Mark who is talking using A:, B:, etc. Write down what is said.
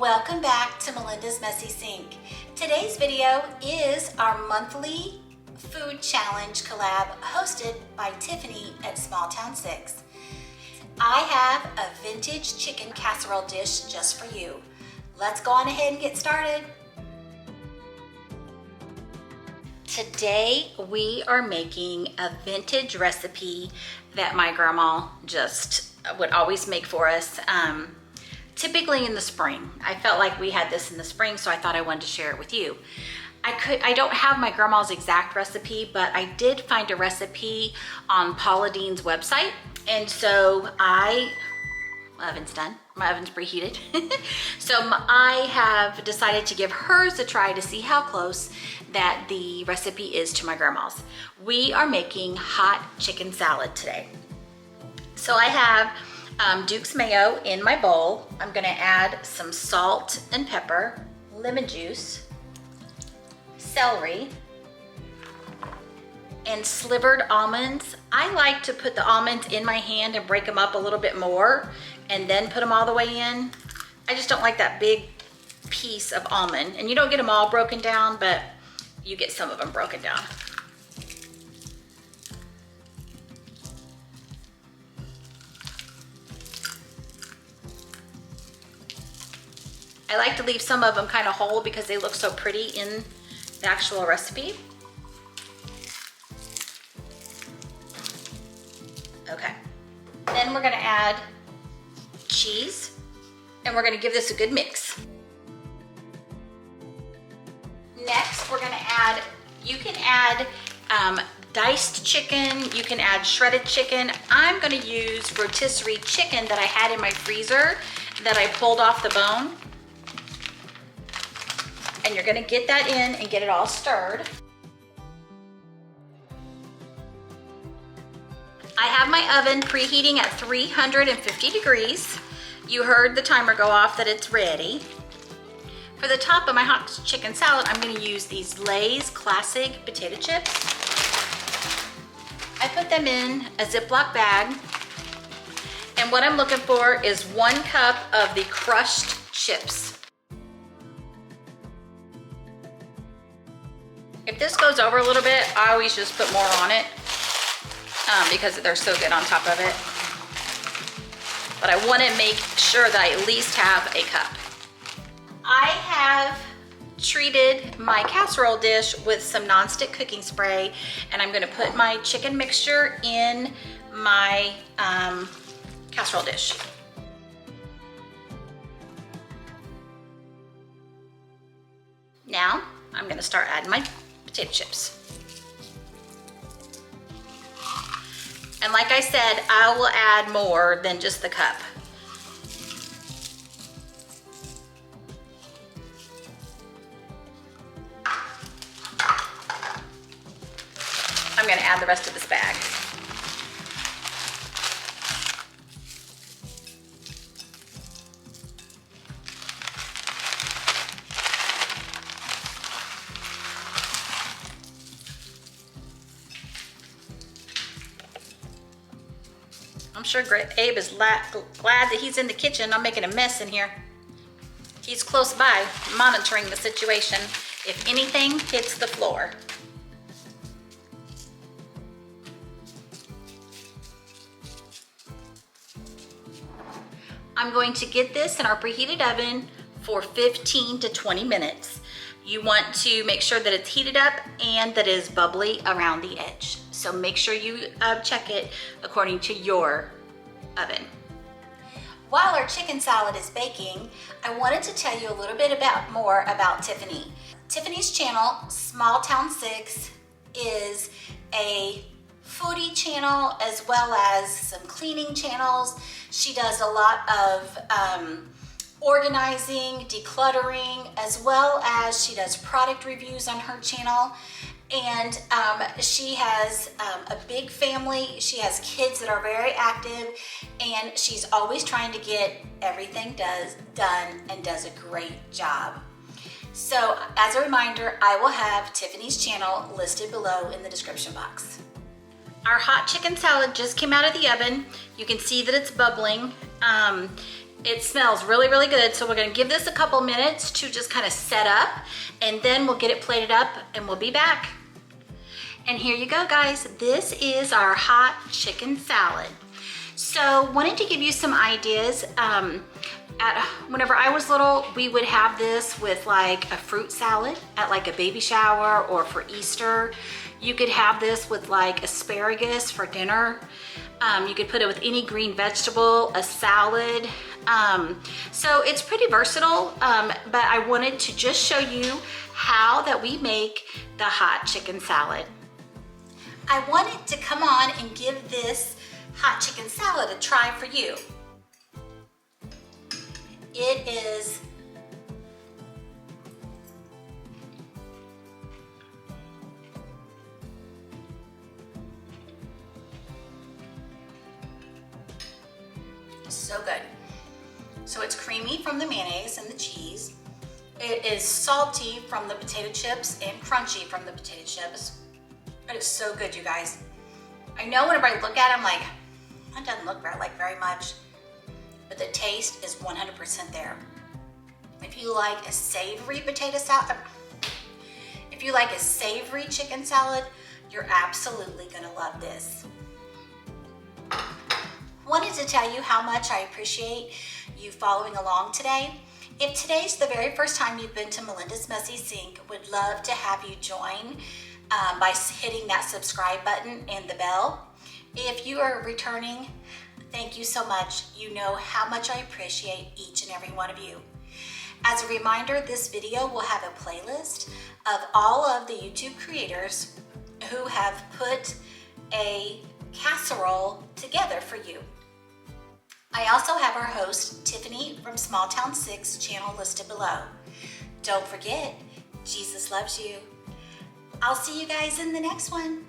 A: Welcome back to Melinda's Messy Sink. Today's video is our monthly food challenge collab hosted by Tiffany at Six. I have a vintage chicken casserole dish just for you. Let's go on ahead and get started. Today we are making a vintage recipe that my grandma just would always make for us. Typically in the spring. I felt like we had this in the spring, so I thought I wanted to share it with you. I don't have my grandma's exact recipe, but I did find a recipe on Paula Deen's website. And so my oven's done. My oven's preheated. So I have decided to give hers a try to see how close that the recipe is to my grandma's. We are making hot chicken salad today. So I have Duke's mayo in my bowl. I'm gonna add some salt and pepper, lemon juice, celery, and slivered almonds. I like to put the almonds in my hand and break them up a little bit more and then put them all the way in. I just don't like that big piece of almond. And you don't get them all broken down, but you get some of them broken down. I like to leave some of them kind of whole because they look so pretty in the actual recipe. Okay, then we're gonna add cheese and we're gonna give this a good mix. Next, we're gonna add, you can add diced chicken, you can add shredded chicken. I'm gonna use rotisserie chicken that I had in my freezer that I pulled off the bone. And you're gonna get that in and get it all stirred. I have my oven preheating at 350 degrees. You heard the timer go off that it's ready. For the top of my hot chicken salad, I'm gonna use these Lay's Classic potato chips. I put them in a Ziploc bag. And what I'm looking for is 1 cup of the crushed chips. If this goes over a little bit, I always just put more on it because they're so good on top of it. But I want to make sure that I at least have a cup. I have treated my casserole dish with some nonstick cooking spray, and I'm going to put my chicken mixture in my casserole dish. Now I'm going to start adding my potato chips. And like I said, I will add more than just the cup. I'm gonna add the rest of this bag. I'm sure Abe is glad that he's in the kitchen. I'm making a mess in here. He's close by, monitoring the situation. If anything hits the floor. I'm going to get this in our preheated oven for 15 to 20 minutes. You want to make sure that it's heated up and that it is bubbly around the edge. So make sure you check it according to your oven. While our chicken salad is baking, I wanted to tell you a little bit more about Tiffany. Tiffany's channel, Six, is a foodie channel as well as some cleaning channels. She does a lot of organizing, decluttering, as well as she does product reviews on her channel. And she has a big family. She has kids that are very active, and she's always trying to get everything done and does a great job. So as a reminder, I will have Tiffany's channel listed below in the description box. Our hot chicken salad just came out of the oven. You can see that it's bubbling. It smells really, really good. So we're gonna give this a couple minutes to just kind of set up, and then we'll get it plated up and we'll be back. And here you go, guys. This is our hot chicken salad. So wanted to give you some ideas. Whenever I was little, we would have this with like a fruit salad at like a baby shower or for Easter. You could have this with like asparagus for dinner. You could put it with any green vegetable, a salad. So it's pretty versatile, but I wanted to just show you how that we make the hot chicken salad. I wanted to come on and give this hot chicken salad a try for you. It is so good. So it's creamy from the mayonnaise and the cheese. It is salty from the potato chips and crunchy from the potato chips. It is so good, you guys. I know whenever I look at it, I'm like, that doesn't look like very much, but the taste is 100% there. If you like a savory potato salad, if you like a savory chicken salad, you're absolutely gonna love this. Wanted to tell you how much I appreciate you following along today. If today's the very first time you've been to Melinda's Messy Sink, would love to have you join by hitting that subscribe button and the bell. If you are returning, thank you so much. You know how much I appreciate each and every one of you. As a reminder, this video will have a playlist of all of the YouTube creators who have put a casserole together for you. I also have our host, Tiffany from Small Town 6 channel listed below. Don't forget, Jesus loves you. I'll see you guys in the next one.